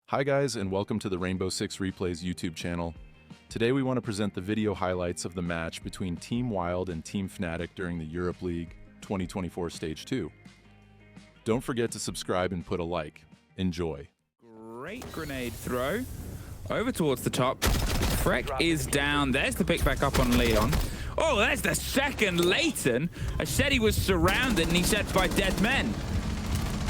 Hi guys, and welcome to the Rainbow Six Replays YouTube channel. Today we want to present the video highlights of the match between Team WYLDE and Team Fnatic during the Europe League 2024 Stage 2. Don't forget to subscribe and put a like. Enjoy. Great grenade throw over towards the top. Freck is down. There's the pick back up on Leon. Oh, there's the second Leighton. I said he was surrounded and he said by dead men.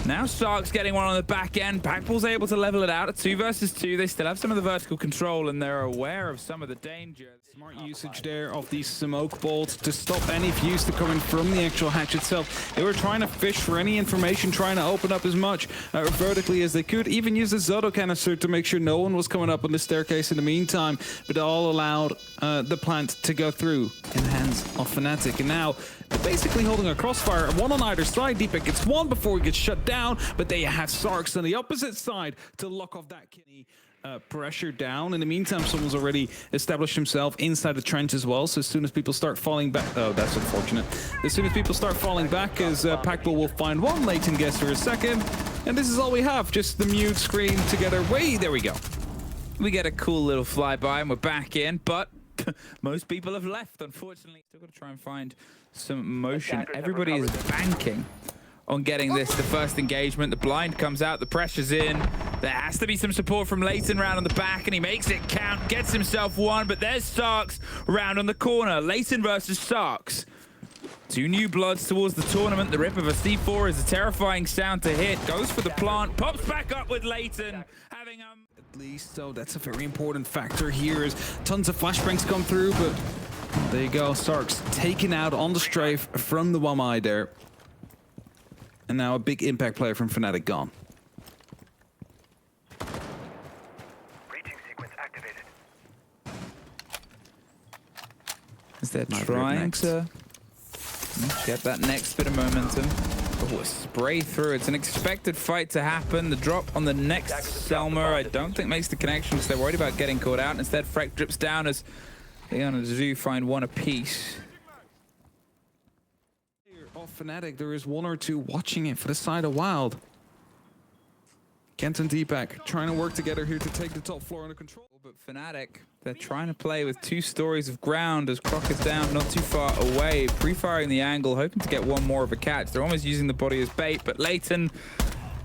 Now Sark's getting one on the back end. Backball's able to level it out at 2 versus 2. They still have some of the vertical control and they're aware of some of the danger. Smart usage there of the smoke bolts to stop any fuse to coming from the actual hatch itself. They were trying to fish for any information, trying to open up as much vertically as they could. Even use the Zoto canister to make sure no one was coming up on the staircase in the meantime. But it all allowed the plant to go through in the hands of Fnatic. And now they're basically holding a crossfire. One on either side. Deepak gets one before he gets shut down. But they have Sarks on the opposite side to lock off that kidney. Pressure down. In the meantime, someone's already established himself inside the trench as well. So as soon as people start falling back, oh, that's unfortunate. As soon as people start falling back, as Packball will find one, Leighton gets for a second, and this is all we have. Just the mute screen together. There we go. We get a cool little flyby and we're back in, but most people have left, unfortunately. Still got to try and find some motion. Everybody is banking on getting this, the first engagement. The blind comes out, the pressure's in. There has to be some support from Leighton round on the back, and he makes it count, gets himself one, but there's Sarks round on the corner. Leighton versus Sarks. 2 new bloods towards the tournament. The rip of a C4 is a terrifying sound to hit. Goes for the plant, pops back up with Leighton. Having At least, so that's a very important factor here as tons of flashbangs come through, but there you go. Sarks taken out on the strafe from the one eye there. And now a big impact player from Fnatic gone. Breaching sequence activated. Is they're trying to get that next bit of momentum. Oh, a spray through. It's an expected fight to happen. The drop on the next Selma, I don't think makes the connection because they're worried about getting caught out. Instead, Freck drips down as Leon and Zoo find one apiece. Of Fnatic, there is 1 or 2 watching it for the side of WYLDE. Kent and Deepak trying to work together here to take the top floor under control. But Fnatic, they're trying to play with 2 stories of ground as Croc is down not too far away, pre-firing the angle, hoping to get one more of a catch. They're almost using the body as bait, but Leighton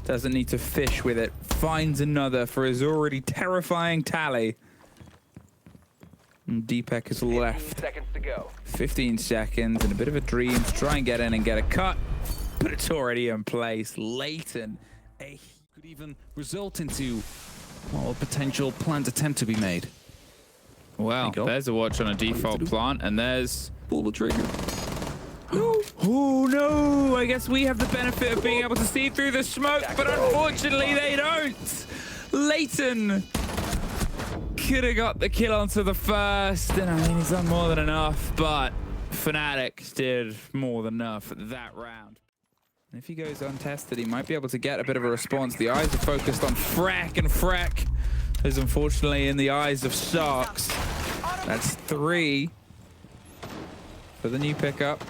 doesn't need to fish with it. Finds another for his already terrifying tally. And Deepak is left. 15 seconds to go. 15 seconds and a bit of a dream to try and get in and get a cut, but it's already in place. Leighton, Could even result into, well, a potential plant attempt to be made. well, there's a watch on a default plant, and there's Pull the trigger. no. Oh no! I guess we have the benefit of being able to see through the smoke, but unfortunately they don't. Leighton could have got the kill onto the first, and I mean he's done more than enough, but Fnatic did more than enough at that round. And if he goes untested, he might be able to get a bit of a response. The eyes are focused on Freck, and Freck is unfortunately in the eyes of Sarks. That's 3 for the new pickup.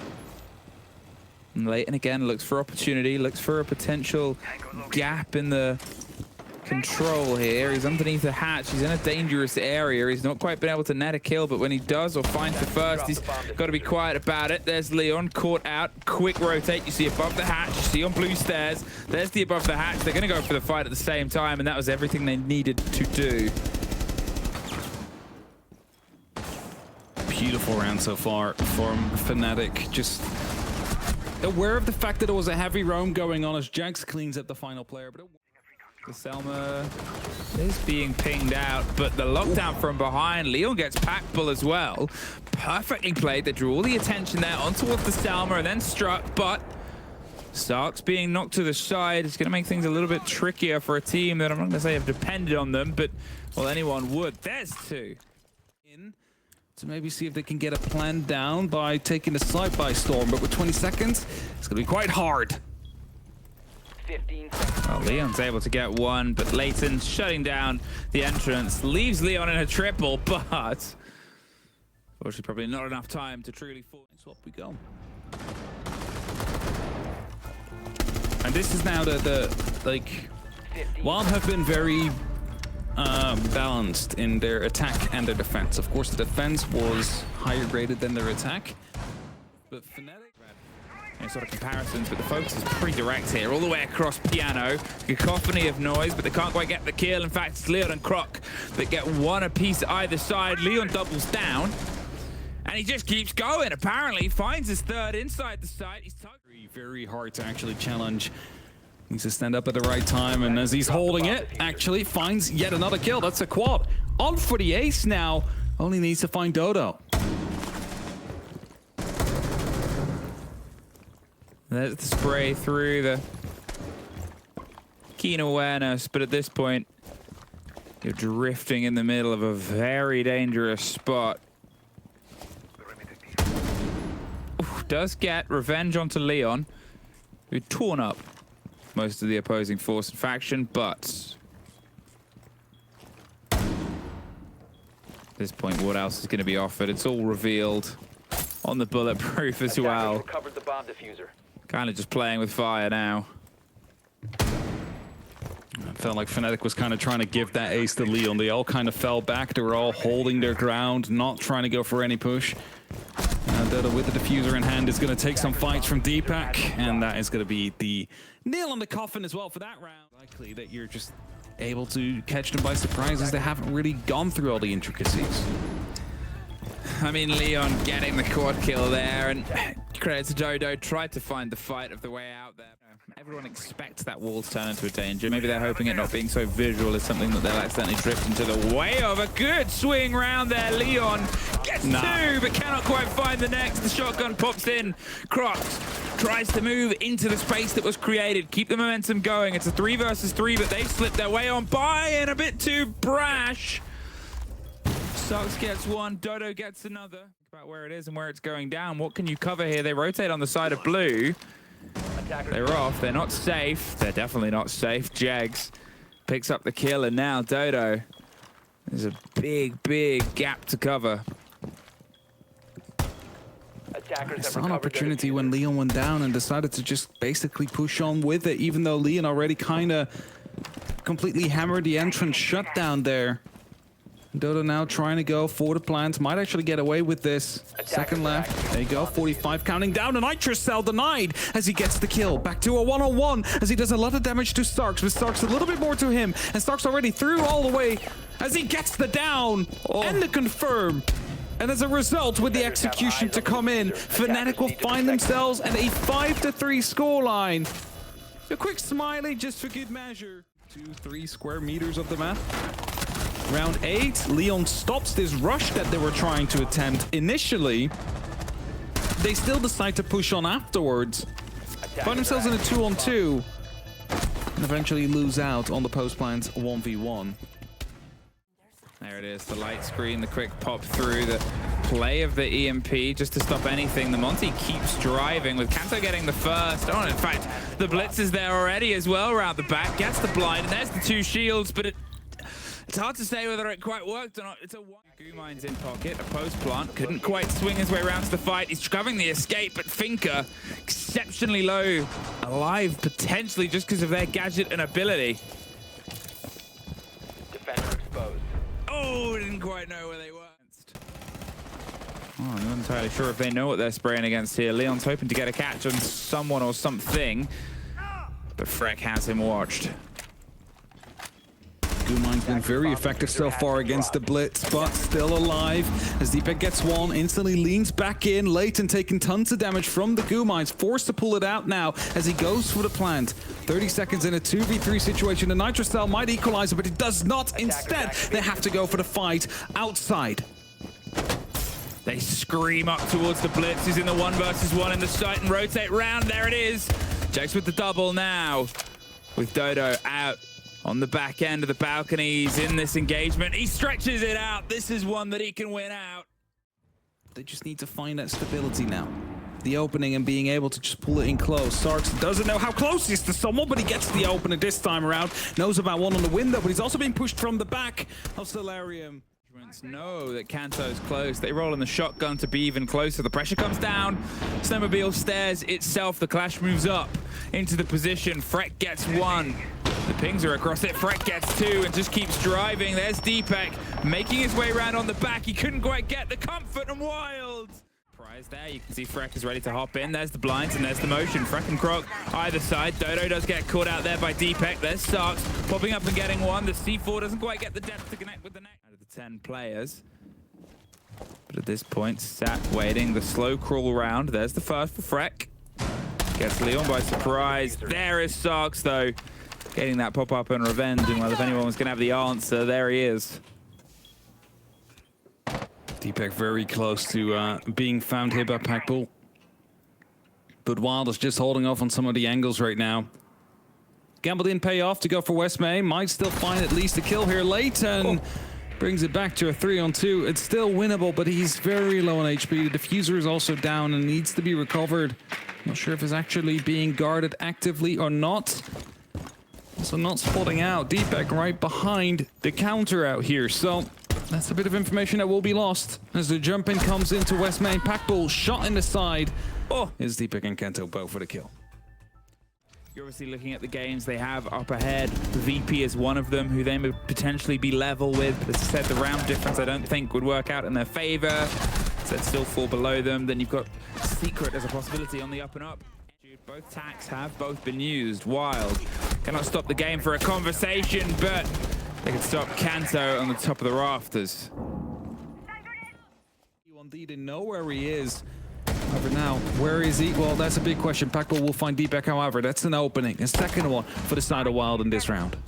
And Leighton again looks for opportunity, looks for a potential gap in the control here. He's underneath the hatch. He's in a dangerous area. He's not quite been able to net a kill, but when he does or finds the first, he's got to be quiet about it. There's Leon caught out. Quick rotate. You see above the hatch. You see on blue stairs. There's the above the hatch. They're going to go for the fight at the same time, and that was everything they needed to do. Beautiful round so far from Fnatic. Just aware of the fact that it was a heavy roam going on as Jax cleans up the final player, but The Selma is being pinged out, but the lockdown from behind. Leon gets Packball as well. Perfectly played. They drew all the attention there on towards the Selma and then struck, but Sarks being knocked to the side is going to make things a little bit trickier for a team that I'm not going to say have depended on them, but, well, anyone would. There's 2. to maybe see if they can get a plan down by taking the side by storm, but with 20 seconds, it's going to be quite hard. 15 seconds. Well, Leon's able to get one, but Leighton's shutting down the entrance. Leaves Leon in a triple, but unfortunately probably not enough time to truly fall. Swap we go. And this is now the like, WYLDE have been very balanced in their attack and their defense. Of course, the defense was higher graded than their attack, but Fnatic... Sort of comparisons, but the focus is pretty direct here, all the way across Piano. Cacophony of noise, but they can't quite get the kill. In fact, it's Leon and Croc that get one apiece either side. Leon doubles down, and he just keeps going. Apparently, finds his third inside the site. He's very hard to actually challenge. Needs to stand up at the right time, and as he's holding it, actually finds yet another kill. That's a quad. On for the ace now. Only needs to find Dodo. There's the spray through the keen awareness, but at this point, you're drifting in the middle of a very dangerous spot. Ooh, does get revenge onto Leon, who torn up most of the opposing force and faction, but at this point, what else is going to be offered? It's all revealed on the bulletproof as well. Recovered the bomb diffuser. Kind of just playing with fire now. I felt like Fnatic was kind of trying to give that ace to Leon. They all kind of fell back. They were all holding their ground, not trying to go for any push. Dodo with the diffuser in hand is going to take some fights from Deepak, and that is going to be the nail on the coffin as well for that round. Likely that you're just able to catch them by surprise as they haven't really gone through all the intricacies. I mean, Leon getting the quad kill there, and credit to Dodo, tried to find the fight of the way out there. Everyone expects that wall to turn into a danger. Maybe they're hoping it not being so visual is something that they'll accidentally drift into the way of. A good swing round there. Leon gets two, but cannot quite find the next. The shotgun pops in. Crocs tries to move into the space that was created. Keep the momentum going. It's a 3 versus 3, but they've slipped their way on by and a bit too brash. Sucks gets one, Dodo gets another. Think about where it is and where it's going down. What can you cover here? They rotate on the side of blue. They're off. They're not safe. They're definitely not safe. Jags picks up the kill, and now Dodo. There's a big, big gap to cover. I saw an opportunity when Leon went down and decided to just basically push on with it, even though Leon already kind of completely hammered the entrance shutdown there. Dodo now trying to go for the plant. Might actually get away with this. Second left. There you go. 45 counting down. And Nitrous Cell denied as he gets the kill. Back to a one-on-one as he does a lot of damage to Starks. But Starks a little bit more to him. And Starks already through all the way as he gets the down and the confirm. And as a result, with the execution to come in, Fnatic will find themselves at a 5-3 scoreline. A quick smiley just for good measure. 2-3 square meters of the map. Round 8, Leon stops this rush that they were trying to attempt initially. They still decide to push on afterwards. Find themselves in a 2-on-2. And eventually lose out on the post plant 1v1. There it is, the light screen, the quick pop through, the play of the EMP just to stop anything. The Monty keeps driving with Kanto getting the first. Oh, in fact, the Blitz is there already as well around the back. Gets the blind, and there's the 2 shields, but it's hard to say whether it quite worked or not. It's a Gumine's in pocket, a post plant. Couldn't quite swing his way around to the fight. He's covering the escape, but Finka exceptionally low. Alive, potentially, just because of their gadget and ability. Defender exposed. Oh, didn't quite know where they were. Oh, I'm not entirely sure if they know what they're spraying against here. Leon's hoping to get a catch on someone or something, but Freck has him watched. Gumine's been very effective so far against the Blitz, but still alive as Deepak gets one, instantly leans back in. Leighton taking tons of damage from the Gumines, forced to pull it out now as he goes for the plant. 30 seconds in a 2v3 situation. The Nitrous Cell might equalize it, but it does not. Instead, they have to go for the fight outside. They scream up towards the Blitz. He's in the 1 versus 1 in the site and rotate round. There it is. Jax with the double now, with Dodo out on the back end of the balconies in this engagement. He stretches it out. This is one that he can win out. They just need to find that stability now. The opening and being able to just pull it in close. Sarks doesn't know how close he is to someone, but he gets the opener this time around. Knows about one on the window, but he's also being pushed from the back of Solarium. Know that Kanto's close. They roll in the shotgun to be even closer. The pressure comes down. Snowmobile stairs itself. The clash moves up into the position. Freck gets one. The pings are across it. Freck gets 2 and just keeps driving. There's Deepek making his way around on the back. He couldn't quite get the comfort, and Wild. Prize there. You can see Freck is ready to hop in. There's the blinds and there's the motion. Freck and Croc either side. Dodo does get caught out there by Deepek. There's Sarks popping up and getting 1. The C4 doesn't quite get the depth to connect with the next. Out of the 10 players. But at this point, sat waiting. The slow crawl round. There's the first for Freck. Gets Leon by surprise. There is Sarks, though. Getting that pop-up and revenge. And well, if anyone was going to have the answer, there he is. Deepek very close to being found here by Packbull. But Wild is just holding off on some of the angles right now. Gamble didn't pay off to go for West May. Might still find at least a kill here. Leighton brings it back to a 3-on-2. It's still winnable, but he's very low on HP. The diffuser is also down and needs to be recovered. Not sure if it's actually being guarded actively or not. Also not spotting out. Deepek right behind the counter out here. So that's a bit of information that will be lost as the jump in comes into West Main. Packbull shot in the side. Oh, is Deepek and Kento both for the kill. You're obviously looking at the games they have up ahead. VP is one of them, who they may potentially be level with. But as I said, the round difference I don't think would work out in their favor. So they'd still fall below them. Then you've got Secret as a possibility on the up and up. Both tacks have both been used. Wild cannot stop the game for a conversation, but they can stop Kanto on the top of the rafters. WYLDE didn't know where he is. However, now, where is he? Well, that's a big question. Packbull will find Deepek, however. That's an opening. A second one for the side of Wild in this round.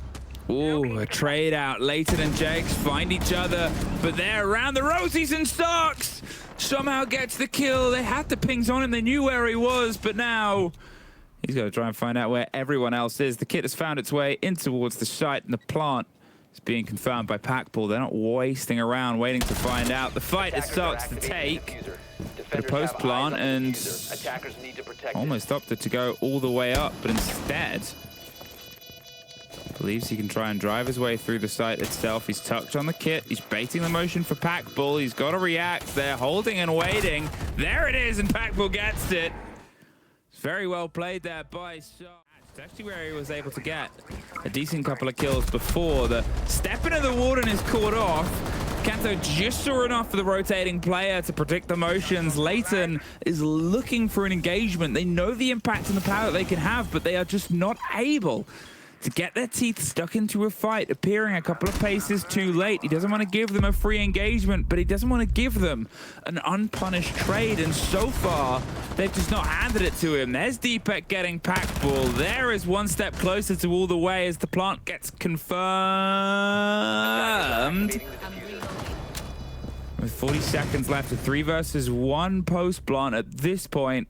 Ooh, a trade out. Leighton and Jakes find each other, but they're around the rosies, and Starks somehow gets the kill. They had the pings on him. They knew where he was, but now he's got to try and find out where everyone else is. The kit has found its way in towards the site, and the plant is being confirmed by Packbull. They're not wasting around waiting to find out. The fight is Starks to take. But a post plant and almost opted to go all the way up, but instead believes he can try and drive his way through the site itself. He's tucked on the kit. He's baiting the motion for Packbull. He's got to react. They're holding and waiting. There it is, and Packbull gets it. It's very well played there by Sark. It's actually where he was able to get a decent couple of kills before. The step into the warden is caught off. Kanto just saw enough for the rotating player to predict the motions. Leighton is looking for an engagement. They know the impact and the power that they can have, but they are just not able to get their teeth stuck into a fight, appearing a couple of paces too late. He doesn't want to give them a free engagement, but he doesn't want to give them an unpunished trade, and so far, they've just not handed it to him. There's Deepek getting Packbull. There is one step closer to all the way as the plant gets confirmed. With 40 seconds left, a 3 versus 1 post plant at this point.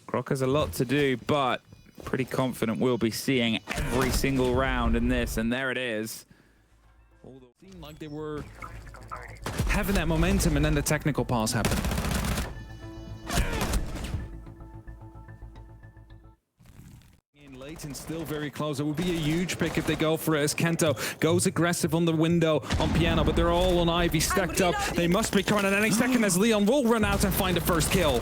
Croc has a lot to do, but pretty confident we'll be seeing every single round in this, and there it is. It seemed like they were having that momentum, and then the technical pause happened. Leighton still very close. It would be a huge pick if they go for it, as Kento goes aggressive on the window on Piano, but they're all on Ivy stacked up. They must be coming at any second as Leon will run out and find the first kill.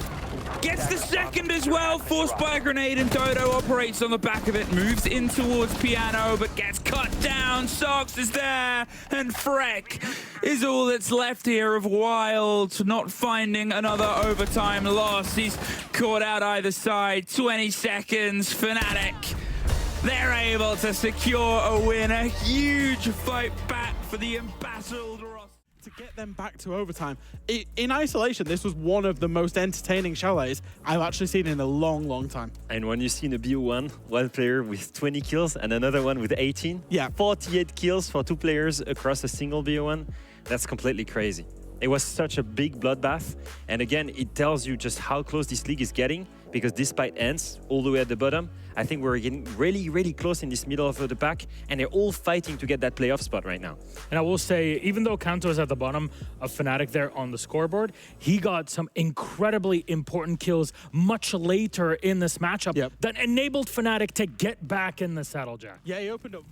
Gets the second as well, forced by a grenade, and Dodo operates on the back of it, moves in towards Piano, but gets cut down. Sarks is there, and Freck is all that's left here of Wild, not finding another overtime loss. He's caught out either side, 20 seconds, Fnatic. They're able to secure a win, a huge fight back for the embattled roster. To get them back to overtime. In isolation, this was one of the most entertaining chalets I've actually seen in a long, long time. And when you see in a BO1, one player with 20 kills and another one with 18, 48 kills for 2 players across a single BO1, that's completely crazy. It was such a big bloodbath. And again, it tells you just how close this league is getting, because despite ENCE all the way at the bottom, I think we're getting really, really close in this middle of the pack, and they're all fighting to get that playoff spot right now. And I will say, even though Kanto is at the bottom of Fnatic there on the scoreboard, he got some incredibly important kills much later in this matchup that enabled Fnatic to get back in the saddle, Jack. Yeah, he opened up